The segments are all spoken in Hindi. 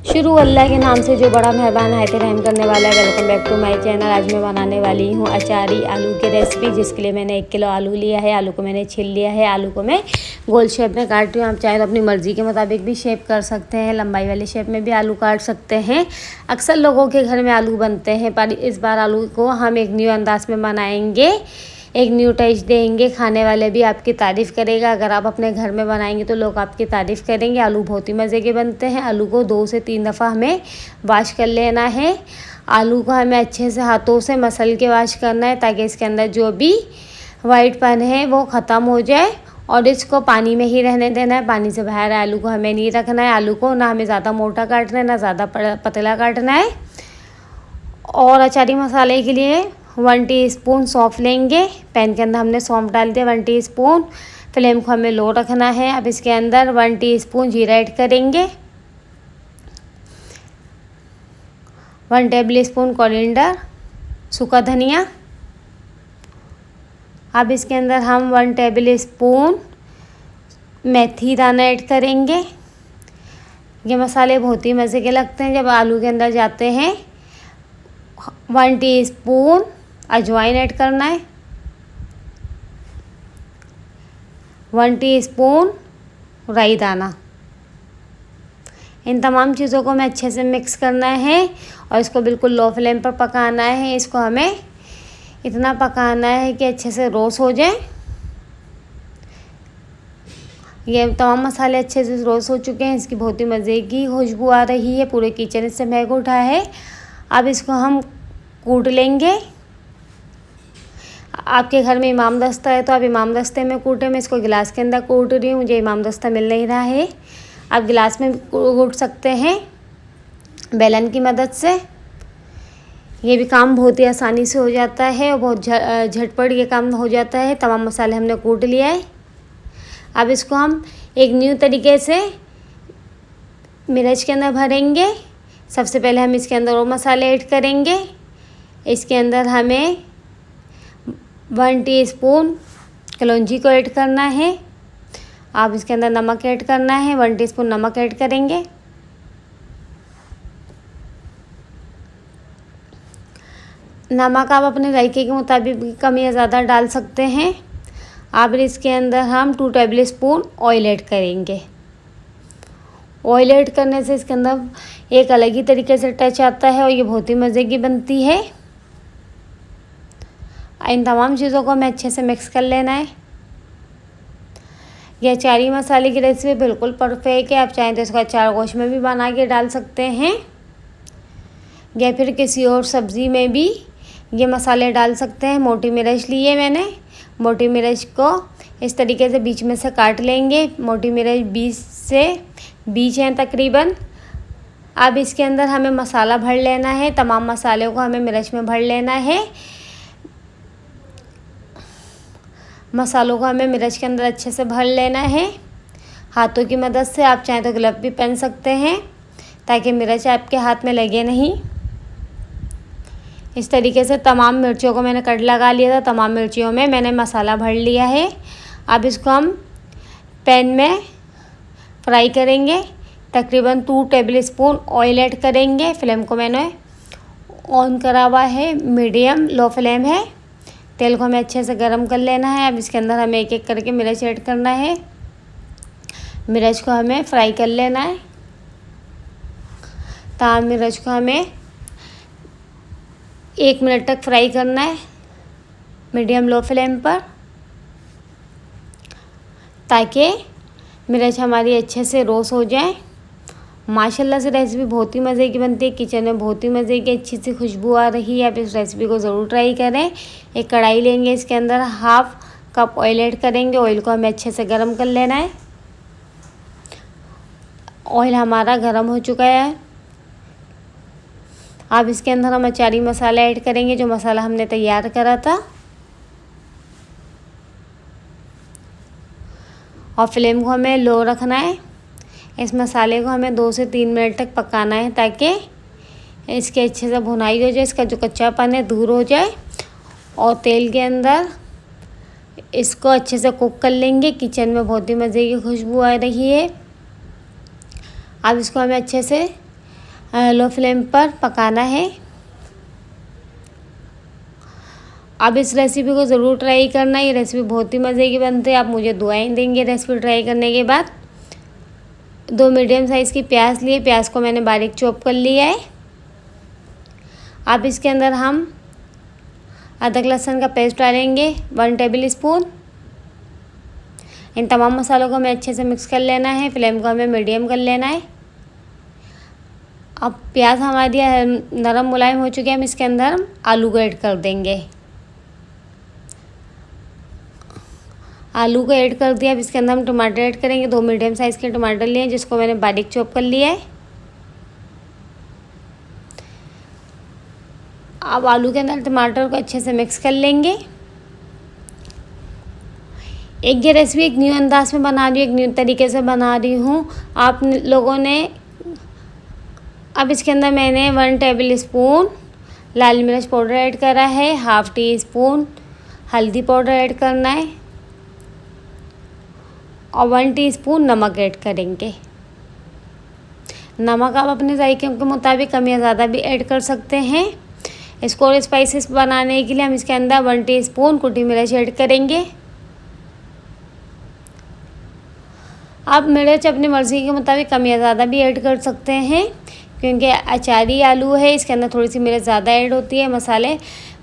शुरू अल्लाह के नाम से जो बड़ा मेहरबान है रहम करने वाला है। Welcome back to my channel. आज मैं बनाने वाली हूँ अचारी आलू की रेसिपी, जिसके लिए मैंने 1 किलो आलू लिया है। आलू को मैंने छील लिया है। आलू को मैं गोल शेप में काट रही हूँ। आप चाहे तो अपनी मर्ज़ी के मुताबिक भी शेप कर सकते हैं, लंबाई वाली शेप में भी आलू काट सकते हैं। अक्सर लोगों के घर में आलू बनते हैं, पर इस बार आलू को हम एक न्यू अंदाज में बनाएंगे, एक न्यू टच देंगे। खाने वाले भी आपकी तारीफ़ करेगा। अगर आप अपने घर में बनाएंगे तो लोग आपकी तारीफ़ करेंगे। आलू बहुत ही मज़े के बनते हैं। आलू को 2 से 3 दफ़ा हमें वॉश कर लेना है। आलू को हमें अच्छे से हाथों से मसल के वॉश करना है, ताकि इसके अंदर जो भी वाइटपन है वो ख़त्म हो जाए। और इसको पानी में ही रहने देना है, पानी से बाहर आलू को हमें नहीं रखना है। आलू को ना हमें ज़्यादा मोटा काटना है, ना ज़्यादा पतला काटना है। और अचारी मसाले के लिए 1 टीस्पून सौंफ लेंगे। पैन के अंदर हमने सौंफ डाल दिया 1 टीस्पून। फ्लेम को हमें लो रखना है। अब इसके अंदर 1 टीस्पून जीरा ऐड करेंगे, 1 टेबल स्पून कोरिएंडर, सूखा धनिया। अब इसके अंदर हम 1 टेबल स्पून मेथी दाना ऐड करेंगे। ये मसाले बहुत ही मज़े के लगते हैं जब आलू के अंदर जाते हैं। 1 टीस्पून अजवाइन ऐड करना है, 1 टीस्पून राई दाना। इन तमाम चीज़ों को हमें अच्छे से मिक्स करना है और इसको बिल्कुल लो फ्लेम पर पकाना है। इसको हमें इतना पकाना है कि अच्छे से रोस्ट हो जाए। ये तमाम मसाले अच्छे से रोस्ट हो चुके हैं। इसकी बहुत ही मज़े की खुशबू आ रही है, पूरे किचन इससे महक उठा है। अब इसको हम कूट लेंगे। आपके घर में इमाम दस्ता है तो आप इमाम दस्ते में कूटें। मैं इसको गिलास के अंदर कूट रही हूँ, मुझे इमाम दस्ता मिल नहीं रहा है। आप गिलास में कूट सकते हैं बेलन की मदद से। ये भी काम बहुत ही आसानी से हो जाता है और बहुत झटपट ये काम हो जाता है। तमाम मसाले हमने कूट लिया है। अब इसको हम एक न्यू तरीके से मिर्च के अंदर भरेंगे। सबसे पहले हम इसके अंदर वो मसाले ऐड करेंगे। इसके अंदर हमें 1 टीस्पून कलौंजी को ऐड करना है। आप इसके अंदर नमक ऐड करना है, 1 टीस्पून नमक ऐड करेंगे। नमक आप अपने जायके के मुताबिक कम या ज़्यादा डाल सकते हैं। अब इसके अंदर हम 2 टेबल स्पून ऑयल ऐड करेंगे। ऑयल ऐड करने से इसके अंदर एक अलग ही तरीके से टच आता है और ये बहुत ही मज़े की बनती है। इन तमाम चीज़ों को हमें अच्छे से मिक्स कर लेना है। यह अचारी मसाले की रेसिपी बिल्कुल परफेक्ट है। आप चाहें तो इसको अचार गोश्त में भी बना के डाल सकते हैं, या फिर किसी और सब्ज़ी में भी ये मसाले डाल सकते हैं। मोटी मिर्च ली है मैंने। मोटी मिर्च को इस तरीके से बीच में से काट लेंगे। मोटी मिर्च 20 से 20 हैं तकरीबन। अब इसके अंदर हमें मसाला भर लेना है। तमाम मसालों को हमें मिर्च में भर लेना है। मसालों को हमें मिर्च के अंदर अच्छे से भर लेना है हाथों की मदद से। आप चाहें तो ग्लव भी पहन सकते हैं, ताकि मिर्च आपके हाथ में लगे नहीं। इस तरीके से तमाम मिर्चियों को मैंने कट लगा लिया था। तमाम मिर्चियों में मैंने मसाला भर लिया है। अब इसको हम पैन में फ्राई करेंगे। तकरीबन 2 टेबल स्पून ऑयल ऐड करेंगे। फ्लेम को मैंने ऑन करा हुआ है, मीडियम लो फ्लेम है। तेल को हमें अच्छे से गर्म कर लेना है। अब इसके अंदर हमें एक एक करके मिर्च ऐड करना है। मिर्च को हमें फ्राई कर लेना है। तमाम मिर्च को हमें 1 मिनट तक फ्राई करना है, मीडियम लो फ्लेम पर, ताकि मिर्च हमारी अच्छे से रोस्ट हो जाए। माशाल्लाह से रेसिपी बहुत ही मज़े की बनती है। किचन में बहुत ही मज़े की अच्छी सी खुशबू आ रही है। आप इस रेसिपी को ज़रूर ट्राई करें। एक कढ़ाई लेंगे, इसके अंदर 1/2 कप ऑयल ऐड करेंगे। ऑयल को हमें अच्छे से गर्म कर लेना है। ऑयल हमारा गर्म हो चुका है। अब इसके अंदर हम अचारी मसाला ऐड करेंगे, जो मसाला हमने तैयार करा था। और फ्लेम को हमें लो रखना है। इस मसाले को हमें 2 से 3 मिनट तक पकाना है, ताकि इसके अच्छे से भुनाई हो जाए, इसका जो कच्चापन है दूर हो जाए। और तेल के अंदर इसको अच्छे से कुक कर लेंगे। किचन में बहुत ही मज़े की खुशबू आ रही है। अब इसको हमें अच्छे से लो फ्लेम पर पकाना है। अब इस रेसिपी को ज़रूर ट्राई करना, ये रेसिपी बहुत ही मज़े की बनती है। आप मुझे दुआएं देंगे रेसिपी ट्राई करने के बाद। 2 मीडियम साइज़ की प्याज लिए, प्याज को मैंने बारीक चॉप कर लिया है। अब इसके अंदर हम अदरक लहसुन का पेस्ट डालेंगे 1 टेबल स्पून। इन तमाम मसालों को हमें अच्छे से मिक्स कर लेना है। फ्लेम को हमें मीडियम कर लेना है। अब प्याज हमारी नरम मुलायम हो चुकी है, हम इसके अंदर हम आलू को ऐड कर देंगे। आलू को ऐड कर दिया। अब इसके अंदर हम टमाटर ऐड करेंगे। 2 मीडियम साइज़ के टमाटर लिए हैं, जिसको मैंने बारीक चॉप कर लिया है। अब आलू के अंदर टमाटर को अच्छे से मिक्स कर लेंगे। ये रेसिपी एक न्यू अंदाज में बना रही हूँ, एक न्यू तरीके से बना रही हूँ आप लोगों ने। अब इसके अंदर मैंने 1 टेबल स्पून लाल मिर्च पाउडर ऐड करा है, ½ टी स्पून हल्दी पाउडर ऐड करना है और 1 टीस्पून नमक ऐड करेंगे। नमक आप अपने जायके के मुताबिक कम या ज़्यादा भी ऐड कर सकते हैं। इसको और स्पाइसेस बनाने के लिए हम इसके अंदर 1 टीस्पून कुटी मिर्च ऐड करेंगे। आप मिर्च अपनी मर्ज़ी के मुताबिक कम या ज़्यादा भी ऐड कर सकते हैं, क्योंकि अचारी आलू है, इसके अंदर थोड़ी सी मिर्च ज़्यादा ऐड होती है। मसाले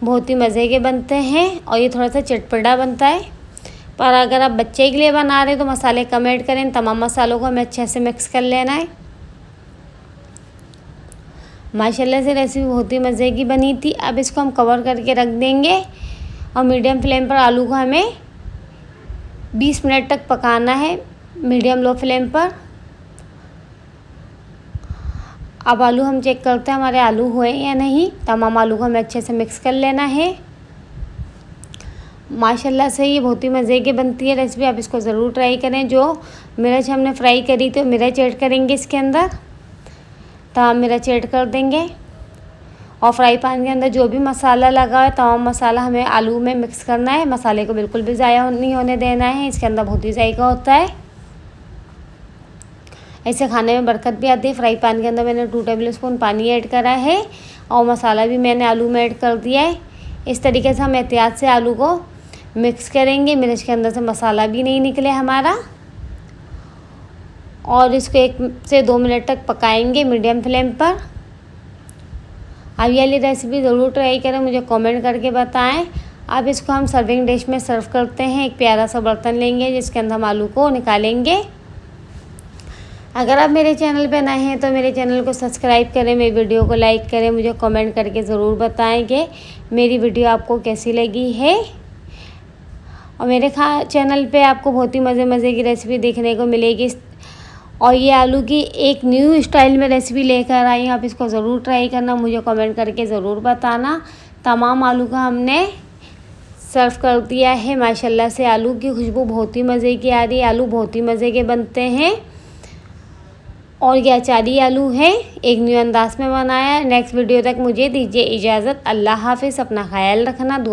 बहुत ही मज़े के बनते हैं और ये थोड़ा सा चटपटा बनता है। पर अगर आप बच्चे के लिए बना रहे हैं तो मसाले कम ऐड करें। तमाम मसालों को हमें अच्छे से मिक्स कर लेना है। माशाल्लाह से रेसिपी बहुत ही मज़े की बनी थी। अब इसको हम कवर करके रख देंगे और मीडियम फ्लेम पर आलू को हमें 20 मिनट तक पकाना है, मीडियम लो फ्लेम पर। अब आलू हम चेक करते हैं हमारे आलू हुए या नहीं। तमाम आलू को हमें अच्छे से मिक्स कर लेना है। माशाल्लाह से ये बहुत ही मज़े की बनती है रेसिपी, आप इसको ज़रूर ट्राई करें। जो मिर्च हमने फ्राई करी थी मिर्च ऐड करेंगे इसके अंदर, तमाम मिर्च ऐड कर देंगे और फ्राई पैन के अंदर जो भी मसाला लगा है तमाम मसाला हमें आलू में मिक्स करना है। मसाले को बिल्कुल भी ज़ाया नहीं होने देना है, इसके अंदर बहुत ही जायका होता है। ऐसे खाने में बरकत भी आती है। फ्राई पैन के अंदर मैंने 2 टेबल स्पून पानी ऐड करा है और मसाला भी मैंने आलू में ऐड कर दिया है। इस तरीके से हम एहतियात से आलू को मिक्स करेंगे, मिर्च के अंदर से मसाला भी नहीं निकले हमारा। और इसको 1 से 2 मिनट तक पकाएंगे मीडियम फ्लेम पर। अब ये वाली रेसिपी ज़रूर ट्राई करें, मुझे कमेंट करके बताएं। अब इसको हम सर्विंग डिश में सर्व करते हैं। एक प्यारा सा बर्तन लेंगे जिसके अंदर हम आलू को निकालेंगे। अगर आप मेरे चैनल पे नए हैं तो मेरे चैनल को सब्सक्राइब करें, मेरी वीडियो को लाइक करें, मुझे कमेंट करके ज़रूर बताएं कि मेरी वीडियो आपको कैसी लगी है। और मेरे चैनल पे आपको बहुत ही मज़े की रेसिपी देखने को मिलेगी। और ये आलू की एक न्यू स्टाइल में रेसिपी लेकर आई, आप इसको ज़रूर ट्राई करना, मुझे कमेंट करके ज़रूर बताना। तमाम आलू का हमने सर्व कर दिया है। माशाल्लाह से आलू की खुशबू बहुत ही मज़े की आ रही है। आलू बहुत ही मज़े के बनते हैं और ये अचारी आलू है, एक न्यू अंदाज में बनाया है। नेक्स्ट वीडियो तक मुझे दीजिए इजाज़त। अल्लाह हाफ़िज़, अपना ख्याल रखना।